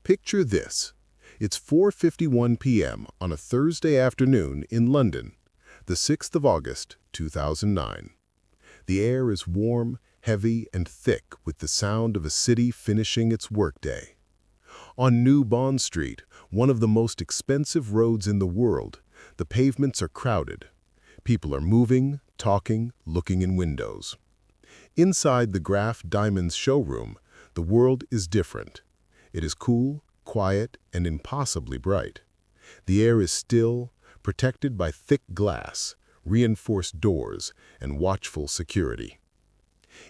Picture this. It's 4:51 p.m. on a Thursday afternoon in London, the 6th of August, 2009. The air is warm, heavy, and thick with the sound of a city finishing its workday. On New Bond Street, one of the most expensive roads in the world, the pavements are crowded. People are moving, talking, looking in windows. Inside the Graff Diamonds showroom, the world is different. It is cool, quiet, and impossibly bright. The air is still, protected by thick glass, reinforced doors, and watchful security.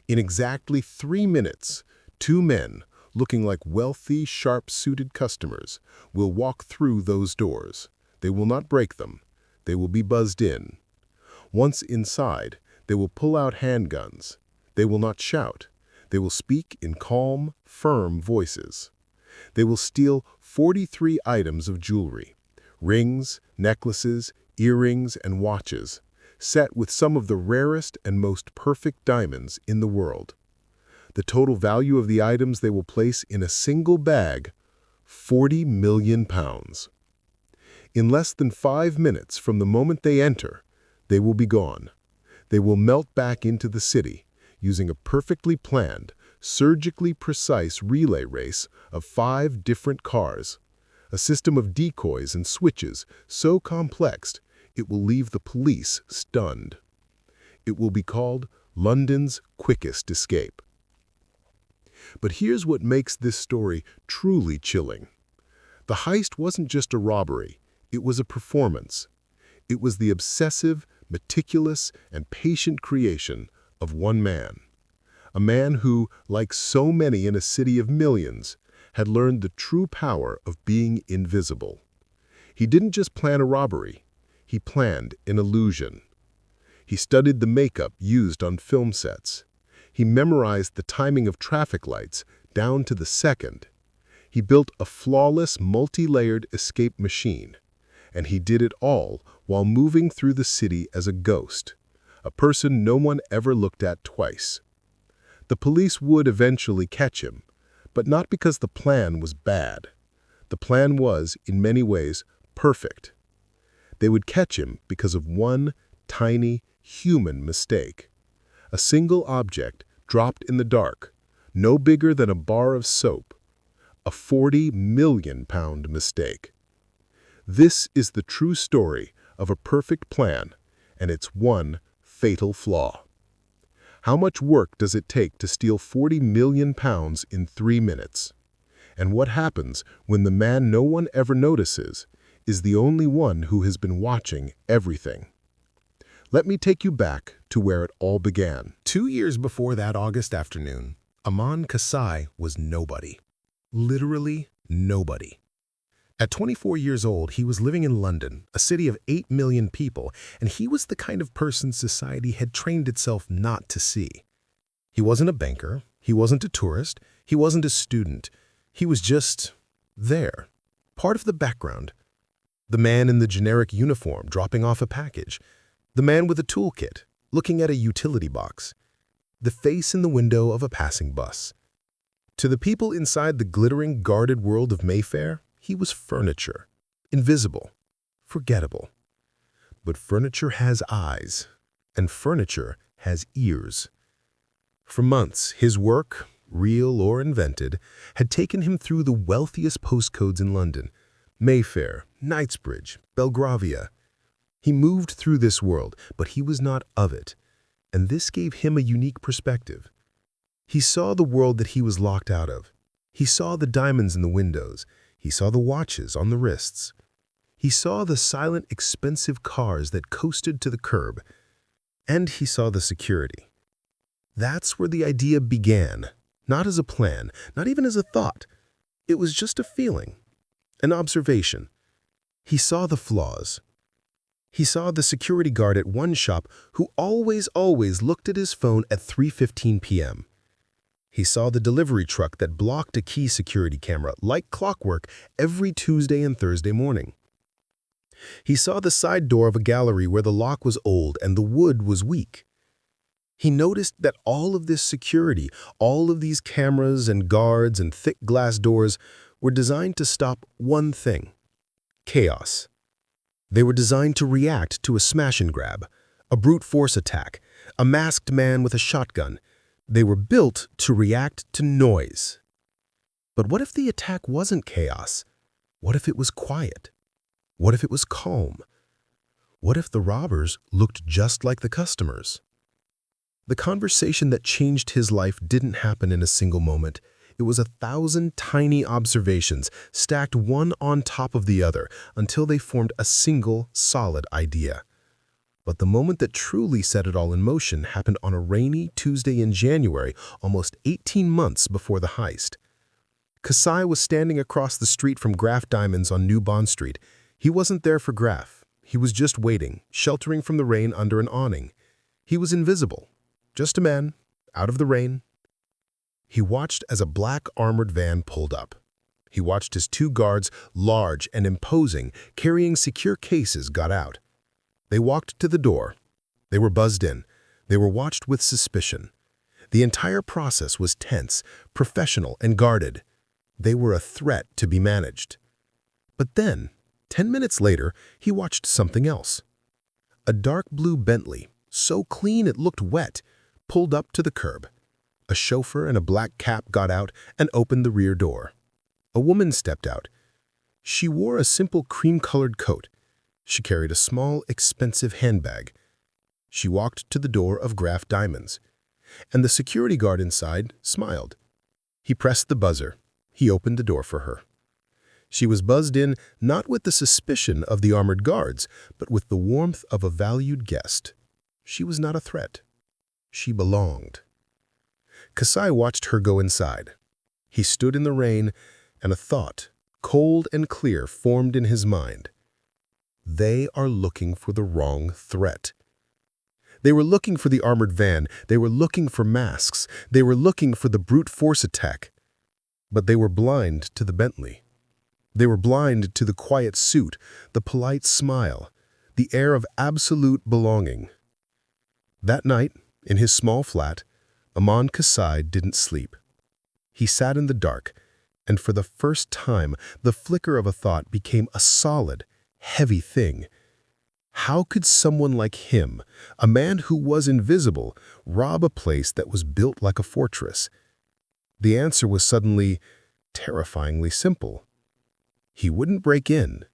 In exactly 3 minutes, 2 men, looking like wealthy, sharp-suited customers, will walk through those doors. They will not break them. They will be buzzed in. Once inside, they will pull out handguns. They will not shout. They will speak in calm, firm voices. They will steal 43 items of jewelry, rings, necklaces, earrings, and watches, set with some of the rarest and most perfect diamonds in the world. The total value of the items they will place in a single bag, £40 million. In less than 5 minutes from the moment they enter, they will be gone. They will melt back into the city, using a perfectly planned, surgically precise relay race of 5 different cars, a system of decoys and switches so complex it will leave the police stunned. It will be called London's quickest escape. But here's what makes this story truly chilling. The heist wasn't just a robbery, it was a performance. It was the obsessive, meticulous, and patient creation of one man. A man who, like so many in a city of millions, had learned the true power of being invisible. He didn't just plan a robbery, he planned an illusion. He studied the makeup used on film sets. He memorized the timing of traffic lights down to the second. He built a flawless, multi-layered escape machine. And he did it all while moving through the city as a ghost, a person no one ever looked at twice. The police would eventually catch him, but not because the plan was bad. The plan was, in many ways, perfect. They would catch him because of one tiny, human mistake. A single object dropped in the dark, no bigger than a bar of soap. A £40 million mistake. This is the true story of a perfect plan, and its one fatal flaw. How much work does it take to steal £40 million in 3 minutes? And what happens when the man no one ever notices is the only one who has been watching everything? Let me take you back to where it all began. 2 years before that August afternoon, Aman Kasai was nobody. Literally nobody. At 24 years old, he was living in London, a city of 8 million people, and he was the kind of person society had trained itself not to see. He wasn't a banker, he wasn't a tourist, he wasn't a student. He was just there, part of the background. The man in the generic uniform dropping off a package, the man with a toolkit looking at a utility box, the face in the window of a passing bus. To the people inside the glittering, guarded world of Mayfair, he was furniture, invisible, forgettable. But furniture has eyes, and furniture has ears. For months, his work, real or invented, had taken him through the wealthiest postcodes in London: Mayfair, Knightsbridge, Belgravia. He moved through this world, but he was not of it, and this gave him a unique perspective. He saw the world that he was locked out of. He saw the diamonds in the windows. He saw the watches on the wrists. He saw the silent, expensive cars that coasted to the curb. And he saw the security. That's where the idea began, not as a plan, not even as a thought. It was just a feeling, an observation. He saw the flaws. He saw the security guard at one shop who always looked at his phone at 3:15 p.m. He saw the delivery truck that blocked a key security camera like clockwork every Tuesday and Thursday morning. He saw the side door of a gallery where the lock was old and the wood was weak. He noticed that all of this security, all of these cameras and guards and thick glass doors were designed to stop one thing: chaos. They were designed to react to a smash and grab, a brute force attack, a masked man with a shotgun. They were built to react to noise. But what if the attack wasn't chaos? What if it was quiet? What if it was calm? What if the robbers looked just like the customers? The conversation that changed his life didn't happen in a single moment. It was 1,000 tiny observations stacked one on top of the other until they formed a single, solid idea. But the moment that truly set it all in motion happened on a rainy Tuesday in January, almost 18 months before the heist. Kasai was standing across the street from Graff Diamonds on New Bond Street. He wasn't there for Graff. He was just waiting, sheltering from the rain under an awning. He was invisible. Just a man, out of the rain. He watched as a black armored van pulled up. He watched as 2 guards, large and imposing, carrying secure cases, got out. They walked to the door. They were buzzed in. They were watched with suspicion. The entire process was tense, professional, and guarded. They were a threat to be managed. But then, 10 minutes later, he watched something else. A dark blue Bentley, so clean it looked wet, pulled up to the curb. A chauffeur in a black cap got out and opened the rear door. A woman stepped out. She wore a simple cream-colored coat. She carried a small, expensive handbag. She walked to the door of Graff Diamonds, and the security guard inside smiled. He pressed the buzzer. He opened the door for her. She was buzzed in not with the suspicion of the armored guards, but with the warmth of a valued guest. She was not a threat. She belonged. Kasai watched her go inside. He stood in the rain, and a thought, cold and clear, formed in his mind. They are looking for the wrong threat. They were looking for the armored van. They were looking for masks. They were looking for the brute force attack. But they were blind to the Bentley. They were blind to the quiet suit, the polite smile, the air of absolute belonging. That night, in his small flat, Aman Kasai didn't sleep. He sat in the dark, and for the first time, the flicker of a thought became a solid, heavy thing. How could someone like him, a man who was invisible, rob a place that was built like a fortress? The answer was suddenly terrifyingly simple. He wouldn't break in.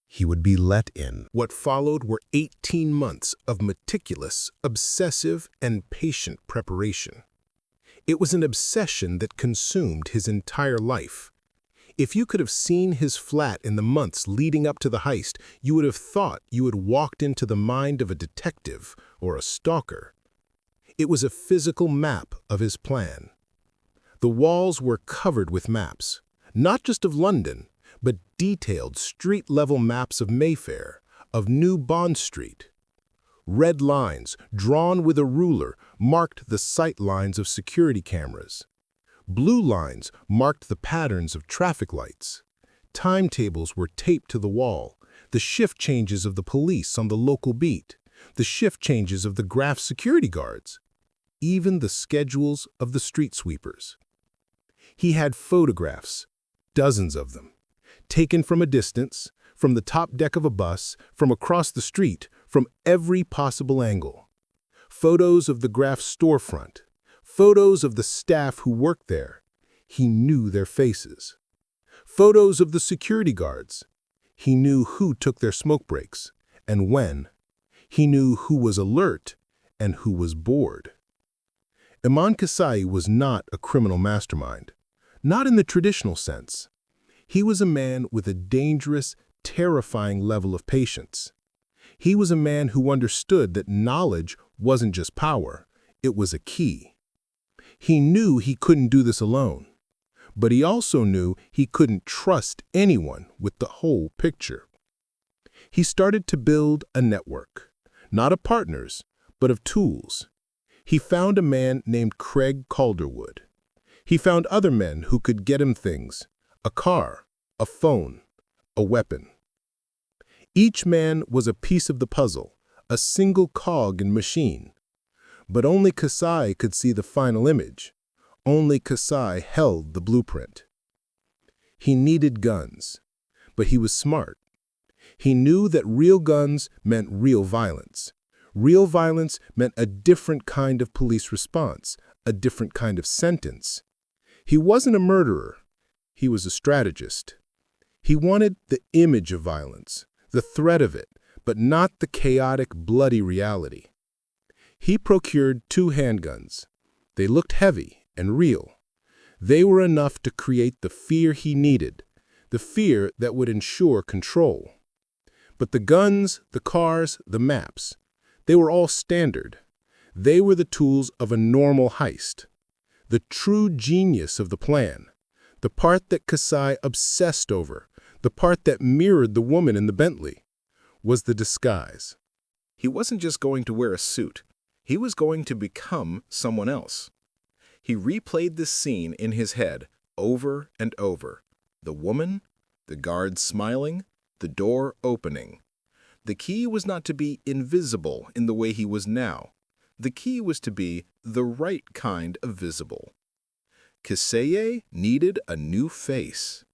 He would be let in. What followed were 18 months of meticulous, obsessive, and patient preparation. It was an obsession that consumed his entire life. If you could have seen his flat in the months leading up to the heist, you would have thought you had walked into the mind of a detective or a stalker. It was a physical map of his plan. The walls were covered with maps, not just of London, but detailed street-level maps of Mayfair, of New Bond Street. Red lines, drawn with a ruler, marked the sight lines of security cameras. Blue lines marked the patterns of traffic lights. Timetables were taped to the wall, the shift changes of the police on the local beat, the shift changes of the Graff security guards, even the schedules of the street sweepers. He had photographs, dozens of them, taken from a distance, from the top deck of a bus, from across the street, from every possible angle. Photos of the Graff storefront, photos of the staff who worked there. He knew their faces. Photos of the security guards. He knew who took their smoke breaks and when. He knew who was alert and who was bored. Aman Kasai was not a criminal mastermind, not in the traditional sense. He was a man with a dangerous, terrifying level of patience. He was a man who understood that knowledge wasn't just power, it was a key. He knew he couldn't do this alone, but he also knew he couldn't trust anyone with the whole picture. He started to build a network, not of partners, but of tools. He found a man named Craig Calderwood. He found other men who could get him things: a car, a phone, a weapon. Each man was a piece of the puzzle, a single cog in machine. But only Kasai could see the final image. Only Kasai held the blueprint. He needed guns, but he was smart. He knew that real guns meant real violence. Real violence meant a different kind of police response, a different kind of sentence. He wasn't a murderer. He was a strategist. He wanted the image of violence, the threat of it, but not the chaotic, bloody reality. He procured 2 handguns. They looked heavy and real. They were enough to create the fear he needed, the fear that would ensure control. But the guns, the cars, the maps, they were all standard. They were the tools of a normal heist. The true genius of the plan, the part that Kasai obsessed over, the part that mirrored the woman in the Bentley, was the disguise. He wasn't just going to wear a suit. He was going to become someone else. He replayed this scene in his head over and over. The woman, the guard smiling, the door opening. The key was not to be invisible in the way he was now. The key was to be the right kind of visible. Kaseye needed a new face.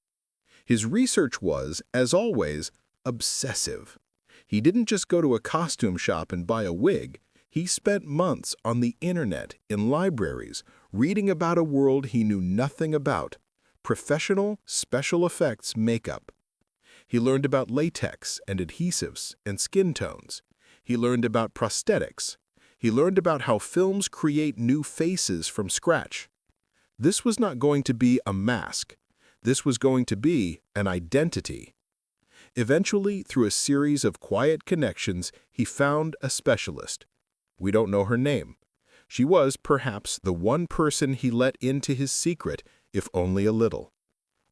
His research was, as always, obsessive. He didn't just go to a costume shop and buy a wig. He spent months on the internet, in libraries, reading about a world he knew nothing about, professional special effects makeup. He learned about latex and adhesives and skin tones. He learned about prosthetics. He learned about how films create new faces from scratch. This was not going to be a mask. This was going to be an identity. Eventually, through a series of quiet connections, he found a specialist. We don't know her name. She was, perhaps, the one person he let into his secret, if only a little.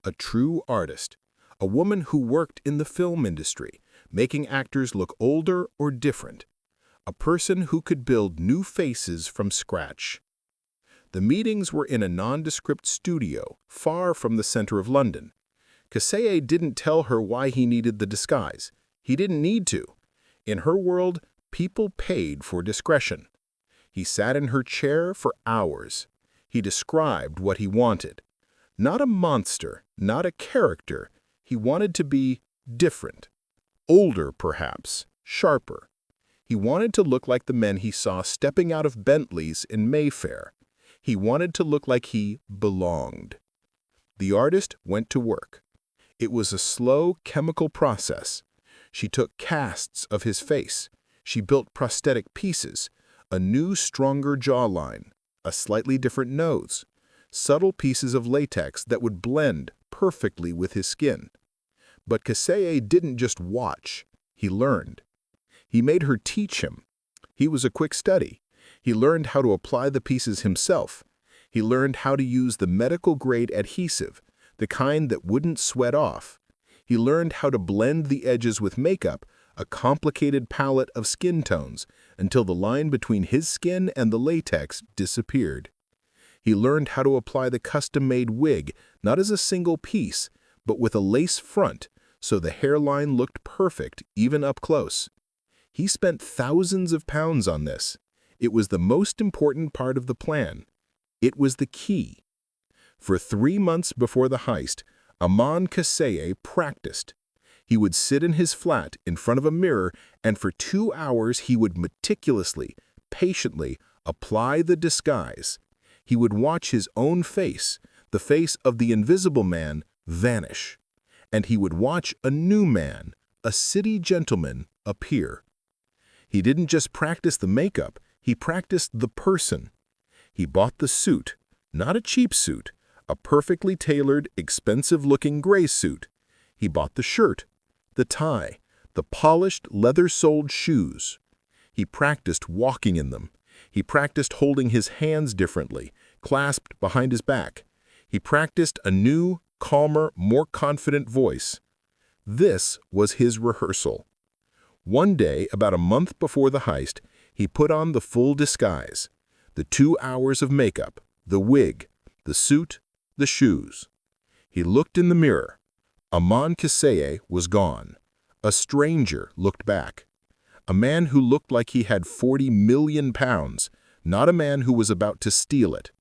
A true artist. A woman who worked in the film industry, making actors look older or different. A person who could build new faces from scratch. The meetings were in a nondescript studio, far from the center of London. Kaseye didn't tell her why he needed the disguise. He didn't need to. In her world, people paid for discretion. He sat in her chair for hours. He described what he wanted. Not a monster, not a character. He wanted to be different. Older, perhaps. Sharper. He wanted to look like the men he saw stepping out of Bentleys in Mayfair. He wanted to look like he belonged. The artist went to work. It was a slow chemical process. She took casts of his face. She built prosthetic pieces, a new, stronger jawline, a slightly different nose, subtle pieces of latex that would blend perfectly with his skin. But Kaseye didn't just watch. He learned. He made her teach him. He was a quick study. He learned how to apply the pieces himself. He learned how to use the medical-grade adhesive, the kind that wouldn't sweat off. He learned how to blend the edges with makeup, a complicated palette of skin tones, until the line between his skin and the latex disappeared. He learned how to apply the custom-made wig, not as a single piece, but with a lace front, so the hairline looked perfect, even up close. He spent thousands of pounds on this. It was the most important part of the plan. It was the key. For 3 months before the heist, Aman Kaseye practiced. He would sit in his flat in front of a mirror, and for 2 hours he would meticulously, patiently apply the disguise. He would watch his own face, the face of the invisible man, vanish. And he would watch a new man, a city gentleman, appear. He didn't just practice the makeup, he practiced the person. He bought the suit, not a cheap suit, a perfectly tailored, expensive-looking gray suit. He bought the shirt, the tie, the polished, leather-soled shoes. He practiced walking in them. He practiced holding his hands differently, clasped behind his back. He practiced a new, calmer, more confident voice. This was his rehearsal. One day, about a month before the heist, he put on the full disguise. The 2 hours of makeup, the wig, the suit, the shoes. He looked in the mirror. Aman Kaseye was gone. A stranger looked back. A man who looked like he had 40 million pounds, not a man who was about to steal it.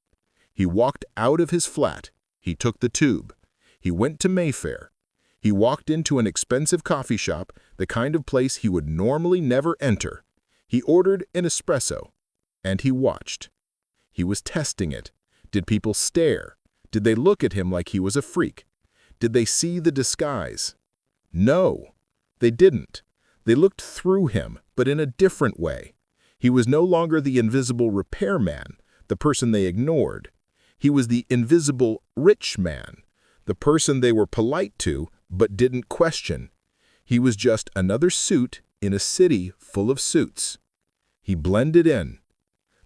He walked out of his flat. He took the tube. He went to Mayfair. He walked into an expensive coffee shop, the kind of place he would normally never enter. He ordered an espresso, and he watched. He was testing it. Did people stare? Did they look at him like he was a freak? Did they see the disguise? No, they didn't. They looked through him, but in a different way. He was no longer the invisible repairman, the person they ignored. He was the invisible rich man, the person they were polite to but didn't question. He was just another suit in a city full of suits. He blended in.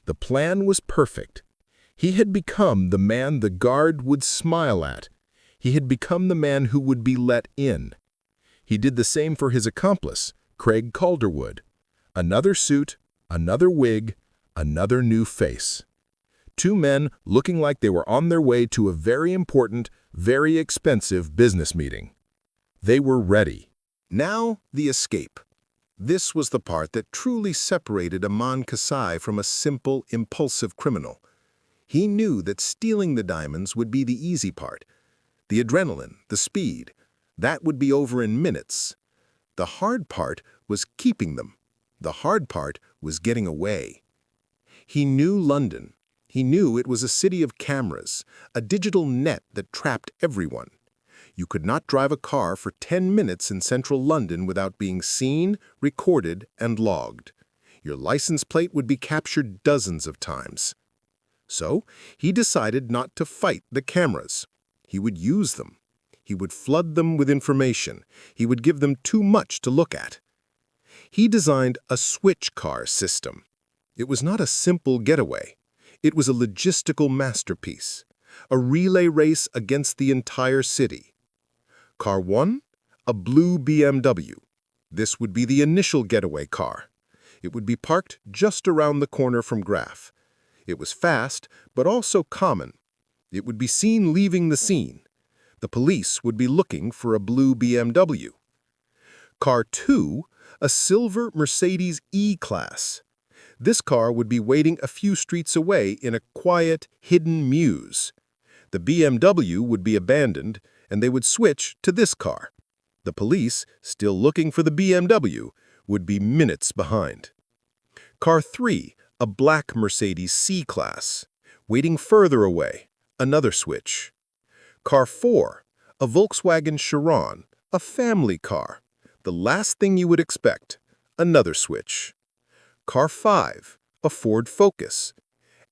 The plan was perfect. He had become the man the guard would smile at. He had become the man who would be let in. He did the same for his accomplice, Craig Calderwood. Another suit, another wig, another new face. Two men looking like they were on their way to a very important, very expensive business meeting. They were ready. Now, the escape. This was the part that truly separated Aman Kasai from a simple, impulsive criminal. He knew that stealing the diamonds would be the easy part. The adrenaline, the speed, that would be over in minutes. The hard part was keeping them. The hard part was getting away. He knew London. He knew it was a city of cameras, a digital net that trapped everyone. You could not drive a car for 10 minutes in central London without being seen, recorded, and logged. Your license plate would be captured dozens of times. So, he decided not to fight the cameras. He would use them. He would flood them with information. He would give them too much to look at. He designed a switch car system. It was not a simple getaway. It was a logistical masterpiece, a relay race against the entire city. Car 1, a blue BMW. This would be the initial getaway car. It would be parked just around the corner from Graff. It was fast, but also common. It would be seen leaving the scene. The police would be looking for a blue BMW. Car 2, a silver Mercedes E-Class. This car would be waiting a few streets away in a quiet, hidden mews. The BMW would be abandoned, and they would switch to this car. The police, still looking for the BMW, would be minutes behind. Car 3, a black Mercedes C-Class. Waiting further away, another switch. Car 4, a Volkswagen Chiron, a family car. The last thing you would expect, another switch. Car 5, a Ford Focus,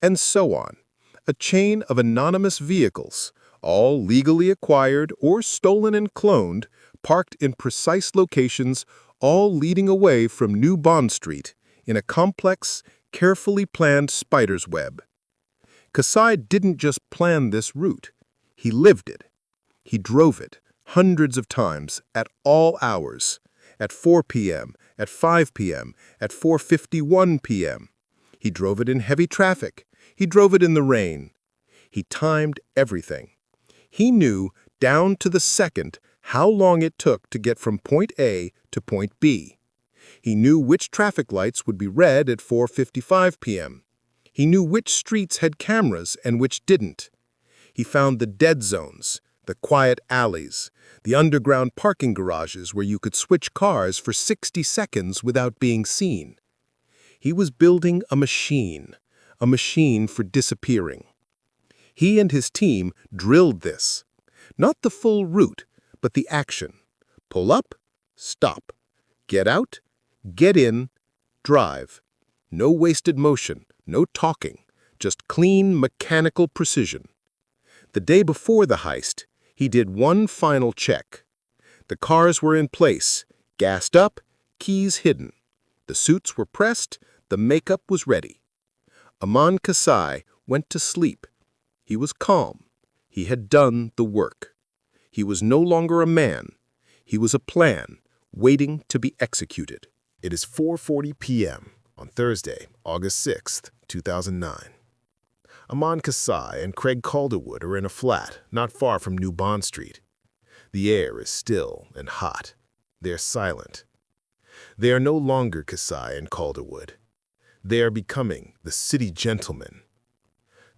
and so on. A chain of anonymous vehicles, all legally acquired or stolen and cloned, parked in precise locations, all leading away from New Bond Street in a complex, carefully planned spider's web. Kasai didn't just plan this route. He lived it. He drove it hundreds of times at all hours, at 4 p.m., at 5 p.m., at 4:51 p.m. He drove it in heavy traffic. He drove it in the rain. He timed everything. He knew down to the second how long it took to get from point A to point B. He knew which traffic lights would be red at 4:55 p.m. He knew which streets had cameras and which didn't. He found the dead zones, the quiet alleys, the underground parking garages where you could switch cars for 60 seconds without being seen. He was building a machine for disappearing. He and his team drilled this. Not the full route, but the action. Pull up, stop. Get out, get in, drive. No wasted motion, no talking, just clean mechanical precision. The day before the heist, he did one final check. The cars were in place, gassed up, keys hidden. The suits were pressed, the makeup was ready. Aman Kasai went to sleep. He was calm. He had done the work. He was no longer a man. He was a plan, waiting to be executed. It is 4:40 p.m. on Thursday, August 6, 2009. Aman Kasai and Craig Calderwood are in a flat not far from New Bond Street. The air is still and hot. They are silent. They are no longer Kasai and Calderwood. They are becoming the city gentlemen.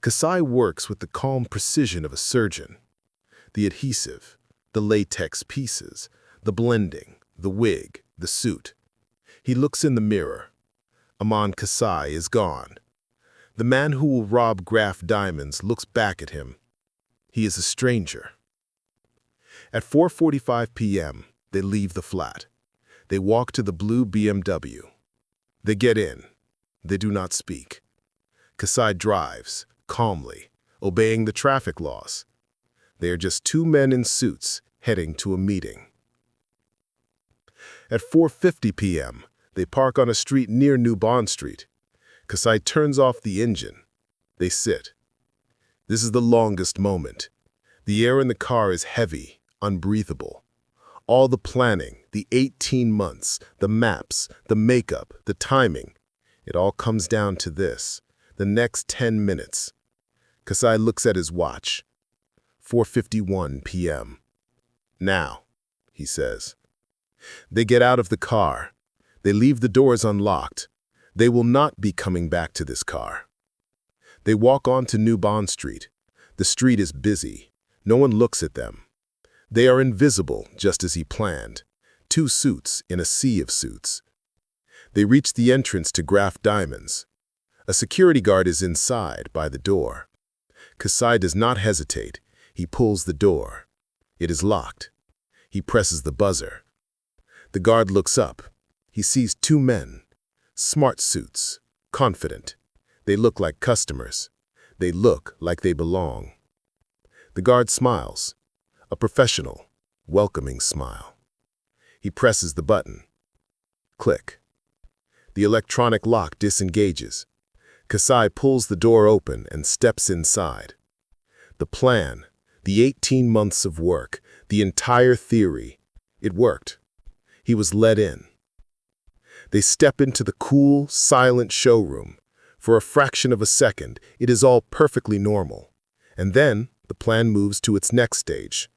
Kasai works with the calm precision of a surgeon. The adhesive, The latex pieces, the blending, the wig, the suit. He looks in the mirror. Aman Kasai is gone. The man who will rob Graff Diamonds looks back at him. He is a stranger. At 4:45 p.m., they leave the flat. They walk to the blue BMW. They get in. They do not speak. Kasai drives, calmly, obeying the traffic laws. They are just two men in suits heading to a meeting. At 4:50 p.m., they park on a street near New Bond Street. Kasai turns off the engine. They sit. This is the longest moment. The air in the car is heavy, unbreathable. All the planning, the 18 months, the maps, the makeup, the timing, it all comes down to this, the next 10 minutes. Kasai looks at his watch. 4:51 p.m. Now, he says. They get out of the car. They leave the doors unlocked. They will not be coming back to this car. They walk on to New Bond Street. The street is busy. No one looks at them. They are invisible, just as he planned. Two suits in a sea of suits. They reach the entrance to Graff Diamonds. A security guard is inside, by the door. Kasai does not hesitate. He pulls the door. It is locked. He presses the buzzer. The guard looks up. He sees two men. Smart suits. Confident. They look like customers. They look like they belong. The guard smiles. A professional, welcoming smile. He presses the button. Click. The electronic lock disengages. Kasai pulls the door open and steps inside. The plan, the 18 months of work, the entire theory, it worked. He was let in. They step into the cool, silent showroom. For a fraction of a second, it is all perfectly normal. And then, the plan moves to its next stage.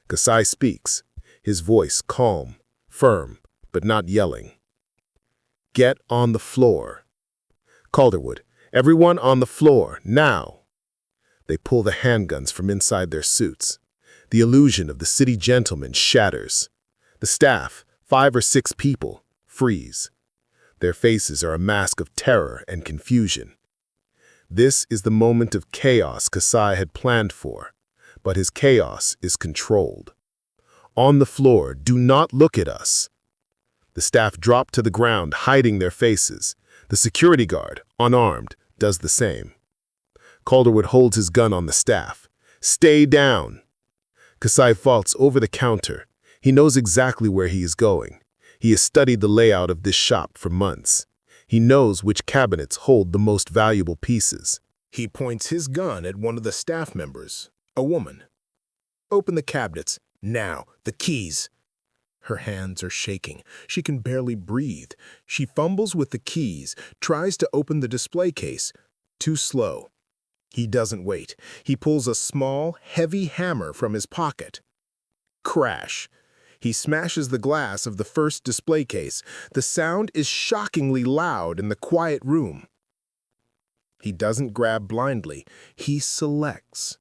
Kasai speaks, his voice calm, firm, but not yelling. Get on the floor. Calderwood, everyone on the floor, now. They pull the handguns from inside their suits. The illusion of the city gentleman shatters. The staff, 5 or 6 people, freeze. Their faces are a mask of terror and confusion. This is the moment of chaos Kasai had planned for, but his chaos is controlled. On the floor, do not look at us. The staff drop to the ground, hiding their faces. The security guard, unarmed, does the same. Calderwood holds his gun on the staff. Stay down. Kasai vaults over the counter. He knows exactly where he is going. He has studied the layout of this shop for months. He knows which cabinets hold the most valuable pieces. He points his gun at one of the staff members, a woman. Open the cabinets. Now, the keys. Her hands are shaking. She can barely breathe. She fumbles with the keys, tries to open the display case. Too slow. He doesn't wait. He pulls a small, heavy hammer from his pocket. Crash. He smashes the glass of the first display case. The sound is shockingly loud in the quiet room. He doesn't grab blindly. He selects.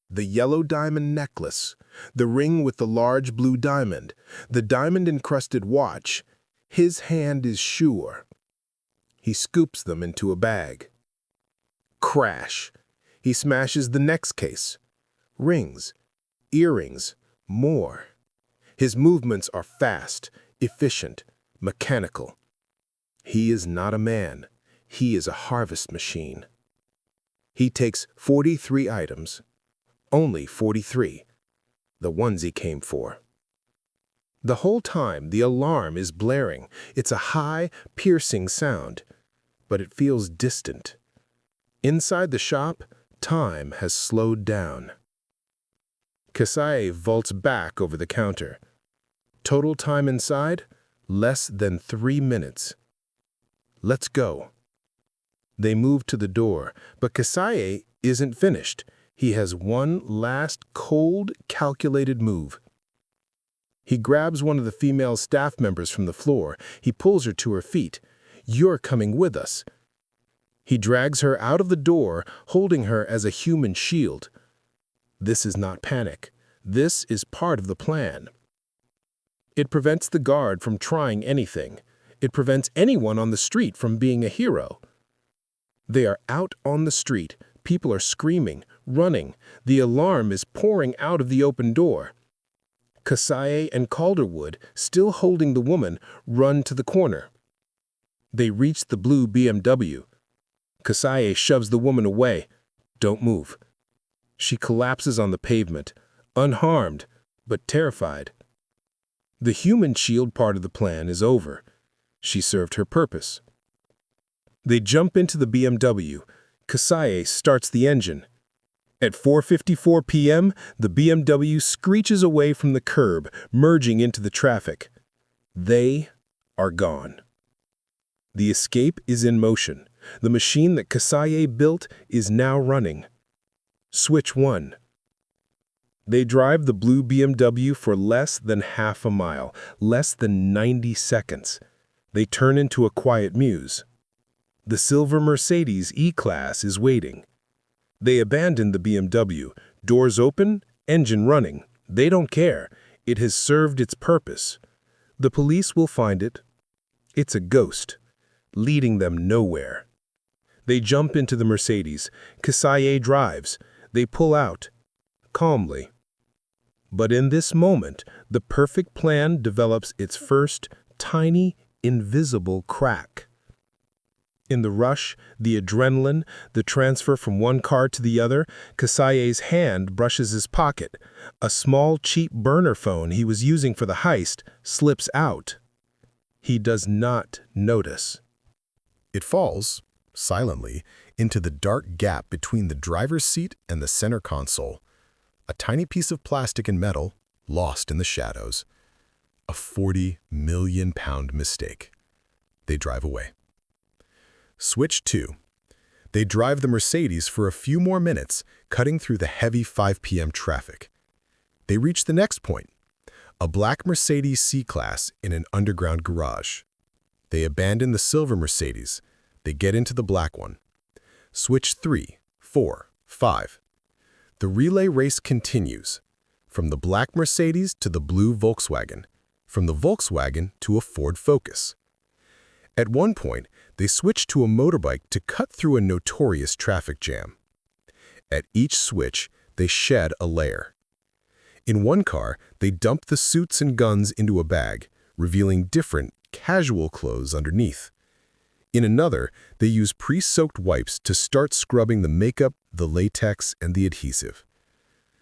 The yellow diamond necklace, the ring with the large blue diamond, the diamond-encrusted watch. His hand is sure. He scoops them into a bag. Crash. He smashes the next case. Rings, earrings, more. His movements are fast, efficient, mechanical. He is not a man. He is a harvest machine. He takes 43 items. Only 43. The ones he came for. The whole time, the alarm is blaring. It's a high, piercing sound, but it feels distant. Inside the shop, time has slowed down. Kasai vaults back over the counter. Total time inside, less than 3 minutes. Let's go. They move to the door, but Kasai isn't finished. He has one last cold, calculated move. He grabs one of the female staff members from the floor. He pulls her to her feet. You're coming with us. He drags her out of the door, holding her as a human shield. This is not panic. This is part of the plan. It prevents the guard from trying anything. It prevents anyone on the street from being a hero. They are out on the street. People are screaming, running. The alarm is pouring out of the open door. Kasai and Calderwood, still holding the woman, run to the corner. They reach the blue BMW. Kasai shoves the woman away. Don't move. She collapses on the pavement, unharmed, but terrified. The human shield part of the plan is over. She served her purpose. They jump into the BMW. Kasai starts the engine. At 4:54 p.m., the BMW screeches away from the curb, merging into the traffic. They are gone. The escape is in motion. The machine that Kasai built is now running. Switch 1. They drive the blue BMW for less than half a mile, less than 90 seconds. They turn into a quiet mews. The silver Mercedes E-Class is waiting. They abandon the BMW, doors open, engine running. They don't care. It has served its purpose. The police will find it. It's a ghost, leading them nowhere. They jump into the Mercedes. Kasai drives. They pull out, calmly. But in this moment, the perfect plan develops its first tiny, invisible crack. In the rush, the adrenaline, the transfer from one car to the other, Kasai's hand brushes his pocket. A small, cheap burner phone he was using for the heist slips out. He does not notice. It falls, silently, into the dark gap between the driver's seat and the center console. A tiny piece of plastic and metal, lost in the shadows. A 40 million pound mistake. They drive away. Switch 2. They drive the Mercedes for a few more minutes, cutting through the heavy 5 p.m. traffic. They reach the next point, a black Mercedes C-Class in an underground garage. They abandon the silver Mercedes. They get into the black one. Switch 3, 4, 5. The relay race continues, from the black Mercedes to the blue Volkswagen, from the Volkswagen to a Ford Focus. At one point, they switch to a motorbike to cut through a notorious traffic jam. At each switch, they shed a layer. In one car, they dump the suits and guns into a bag, revealing different, casual clothes underneath. In another, they use pre-soaked wipes to start scrubbing the makeup, the latex, and the adhesive.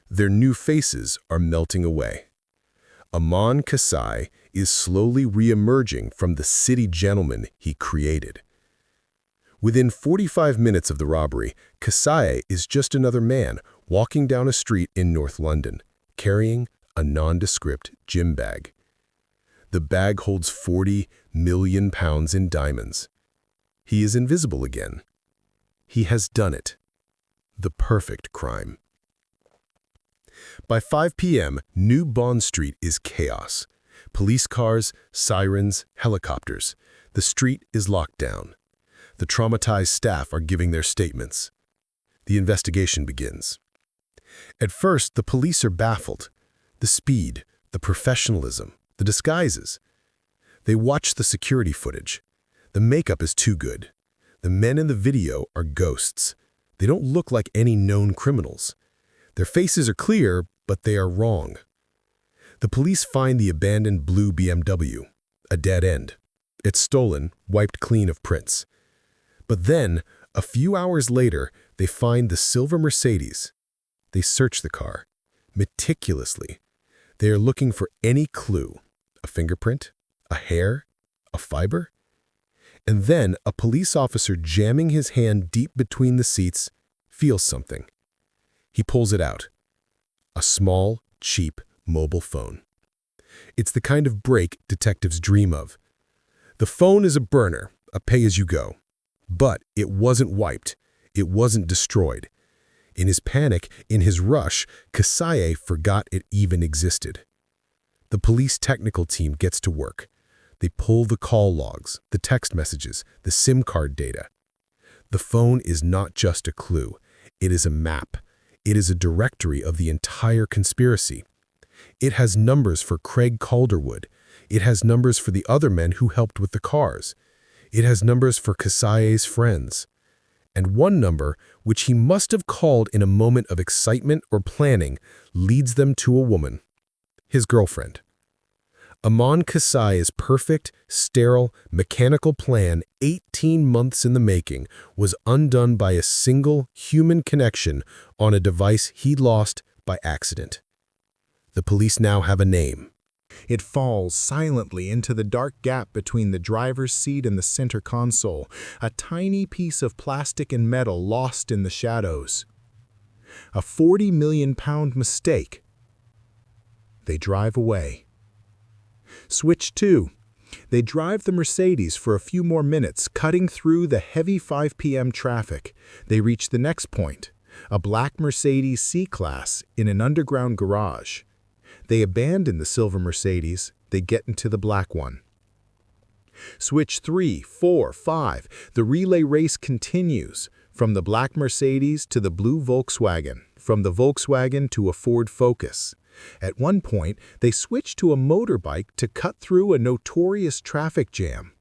Their new faces are melting away. Amon Kasai is slowly re-emerging from the city gentleman he created. Within 45 minutes of the robbery, Kasai is just another man walking down a street in North London, carrying a nondescript gym bag. The bag holds 40 million pounds in diamonds. He is invisible again. He has done it. The perfect crime. By 5 p.m., New Bond Street is chaos. Police cars, sirens, helicopters. The street is locked down. The traumatized staff are giving their statements. The investigation begins. At first, the police are baffled. The speed, the professionalism, the disguises. They watch the security footage. The makeup is too good. The men in the video are ghosts. They don't look like any known criminals. Their faces are clear, but they are wrong. The police find the abandoned blue BMW, a dead end. It's stolen, wiped clean of prints. But then, a few hours later, they find the silver Mercedes. They search the car, meticulously. They are looking for any clue, a fingerprint, a hair, a fiber. And then a police officer jamming his hand deep between the seats feels something. He pulls it out. A small, cheap mobile phone. It's the kind of break detectives dream of. The phone is a burner, a pay-as-you-go. But it wasn't wiped. It wasn't destroyed. In his panic, in his rush, Kasai forgot it even existed. The police technical team gets to work. They pull the call logs, the text messages, the SIM card data. The phone is not just a clue. It is a map. It is a directory of the entire conspiracy. It has numbers for Craig Calderwood. It has numbers for the other men who helped with the cars. It has numbers for Kasaye's friends. And one number, which he must have called in a moment of excitement or planning, leads them to a woman, his girlfriend. Amon Kasaye's perfect, sterile, mechanical plan, 18 months in the making, was undone by a single human connection on a device he lost by accident. The police now have a name. It falls silently into the dark gap between the driver's seat and the center console, a tiny piece of plastic and metal lost in the shadows. A 40 million pound mistake. They drive away. Switch 2. They drive the Mercedes for a few more minutes, cutting through the heavy 5 p.m. traffic. They reach the next point, a black Mercedes C-Class in an underground garage. They abandon the silver Mercedes. They get into the black one. Switch 3, 4, 5. The relay race continues, from the black Mercedes to the blue Volkswagen, from the Volkswagen to a Ford Focus. At one point, they switch to a motorbike to cut through a notorious traffic jam.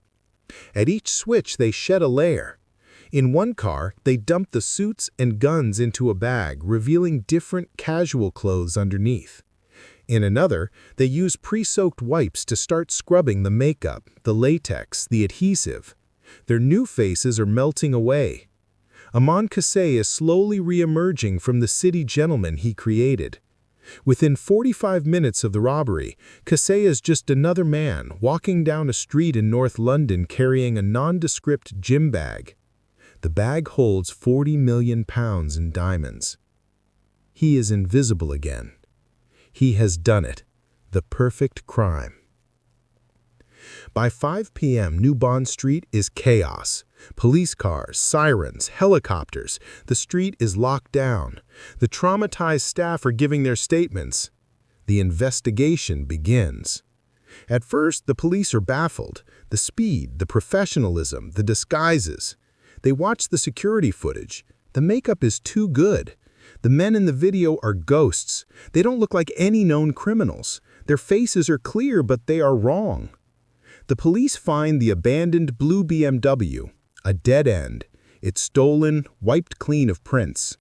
At each switch, they shed a layer. In one car, they dump the suits and guns into a bag, revealing different casual clothes underneath. In another, they use pre-soaked wipes to start scrubbing the makeup, the latex, the adhesive. Their new faces are melting away. Amon Kasaye is slowly re-emerging from the city gentleman he created. Within 45 minutes of the robbery, Kasaye is just another man walking down a street in North London carrying a nondescript gym bag. The bag holds 40 million pounds in diamonds. He is invisible again. He has done it. The perfect crime. By 5 p.m., New Bond Street is chaos. Police cars, sirens, helicopters. The street is locked down. The traumatized staff are giving their statements. The investigation begins. At first, the police are baffled. The speed, the professionalism, the disguises. They watch the security footage. The makeup is too good. The men in the video are ghosts. They don't look like any known criminals. Their faces are clear, but they are wrong. The police find the abandoned blue BMW, a dead end. It's stolen, wiped clean of prints.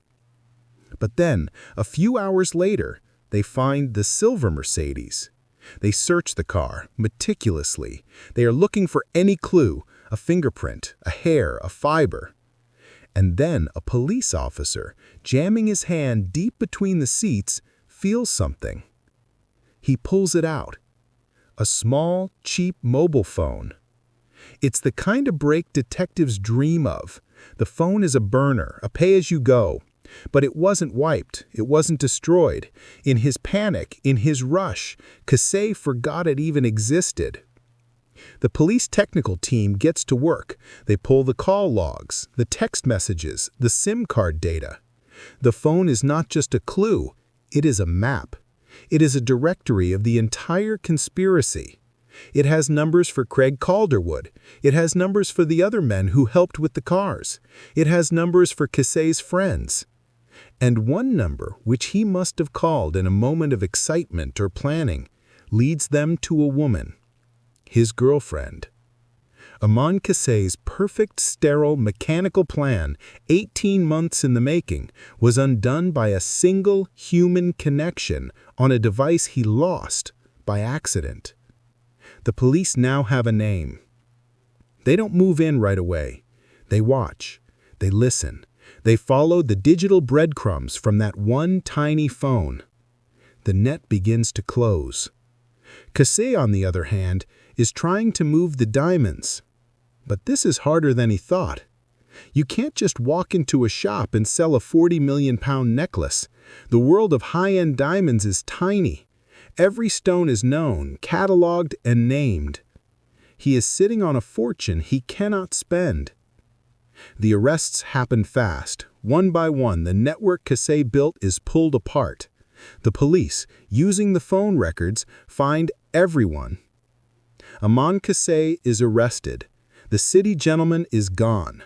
But then, a few hours later, they find the silver Mercedes. They search the car, meticulously. They are looking for any clue, a fingerprint, a hair, a fiber. And then a police officer, jamming his hand deep between the seats, feels something. He pulls it out. A small, cheap mobile phone. It's the kind of break detectives dream of. The phone is a burner, a pay-as-you-go. But it wasn't wiped. It wasn't destroyed. In his panic, in his rush, Kasaye forgot it even existed. The police technical team gets to work. They pull the call logs, the text messages, the SIM card data. The phone is not just a clue, it is a map. It is a directory of the entire conspiracy. It has numbers for Craig Calderwood. It has numbers for the other men who helped with the cars. It has numbers for Kasaye's friends. And one number, which he must have called in a moment of excitement or planning, leads them to a woman. His girlfriend. Amon Kasaye's perfect, sterile, mechanical plan, 18 months in the making, was undone by a single human connection on a device he lost by accident. The police now have a name. They don't move in right away. They watch. They listen. They follow the digital breadcrumbs from that one tiny phone. The net begins to close. Kasaye, on the other hand, is trying to move the diamonds. But this is harder than he thought. You can't just walk into a shop and sell a 40 million pound necklace. The world of high-end diamonds is tiny. Every stone is known, cataloged, and named. He is sitting on a fortune he cannot spend. The arrests happen fast. One by one, the network Kasaye built is pulled apart. The police, using the phone records, find everyone. Amon Kasaye is arrested. The city gentleman is gone.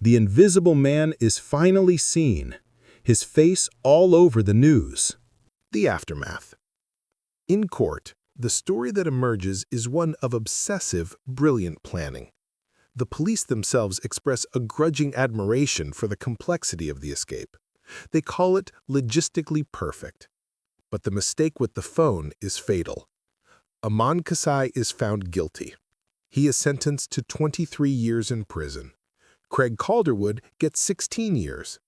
The invisible man is finally seen, his face all over the news. The aftermath. In court, the story that emerges is one of obsessive, brilliant planning. The police themselves express a grudging admiration for the complexity of the escape. They call it logistically perfect. But the mistake with the phone is fatal. Aman Kasai is found guilty. He is sentenced to 23 years in prison. Craig Calderwood gets 16 years.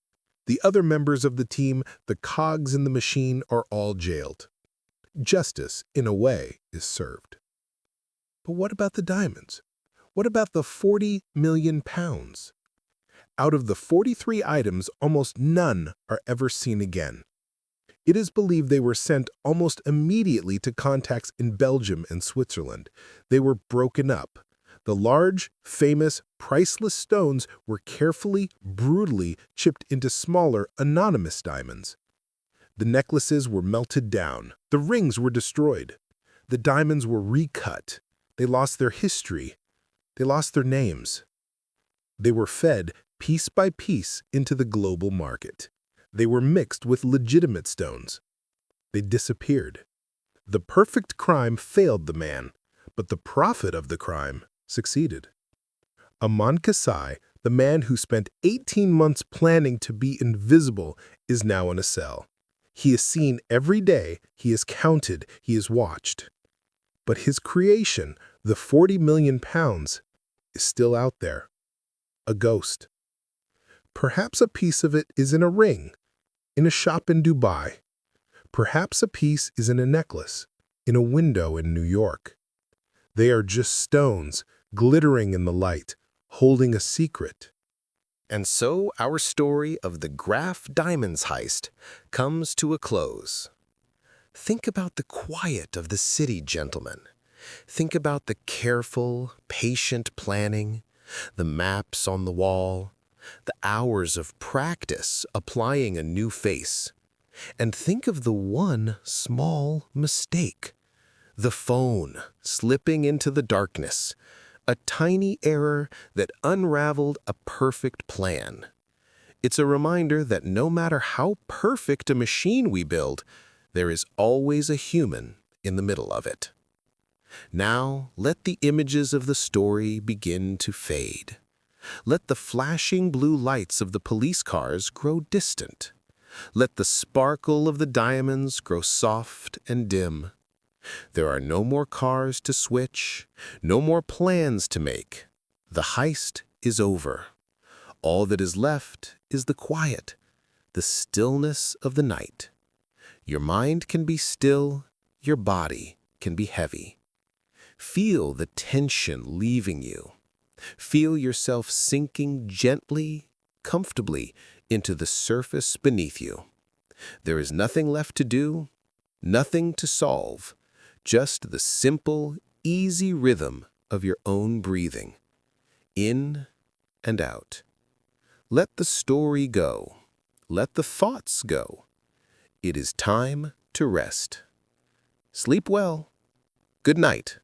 The other members of the team, the cogs in the machine, are all jailed. Justice, in a way, is served. But what about the diamonds? What about the 40 million pounds? Out of the 43 items, almost none are ever seen again. It is believed they were sent almost immediately to contacts in Belgium and Switzerland. They were broken up. The large, famous, priceless stones were carefully, brutally chipped into smaller, anonymous diamonds. The necklaces were melted down. The rings were destroyed. The diamonds were recut. They lost their history. They lost their names. They were fed piece by piece into the global market. They were mixed with legitimate stones. They disappeared. The perfect crime failed the man, but the prophet of the crime succeeded. Aman Kasai, the man who spent 18 months planning to be invisible, is now in a cell. He is seen every day, he is counted, he is watched. But his creation, the 40 million pounds, is still out there. A ghost. Perhaps a piece of it is in a ring, in a shop in Dubai. Perhaps a piece is in a necklace, in a window in New York. They are just stones, glittering in the light, holding a secret. And so our story of the Graff Diamonds heist comes to a close. Think about the quiet of the city, gentlemen. Think about the careful, patient planning, the maps on the wall, the hours of practice applying a new face. And think of the one small mistake. The phone slipping into the darkness. A tiny error that unraveled a perfect plan. It's a reminder that no matter how perfect a machine we build, there is always a human in the middle of it. Now, let the images of the story begin to fade. Let the flashing blue lights of the police cars grow distant. Let the sparkle of the diamonds grow soft and dim. There are no more cars to switch, no more plans to make. The heist is over. All that is left is the quiet, the stillness of the night. Your mind can be still, your body can be heavy. Feel the tension leaving you. Feel yourself sinking gently, comfortably into the surface beneath you. There is nothing left to do, nothing to solve, just the simple, easy rhythm of your own breathing, in and out. Let the story go. Let the thoughts go. It is time to rest. Sleep well. Good night.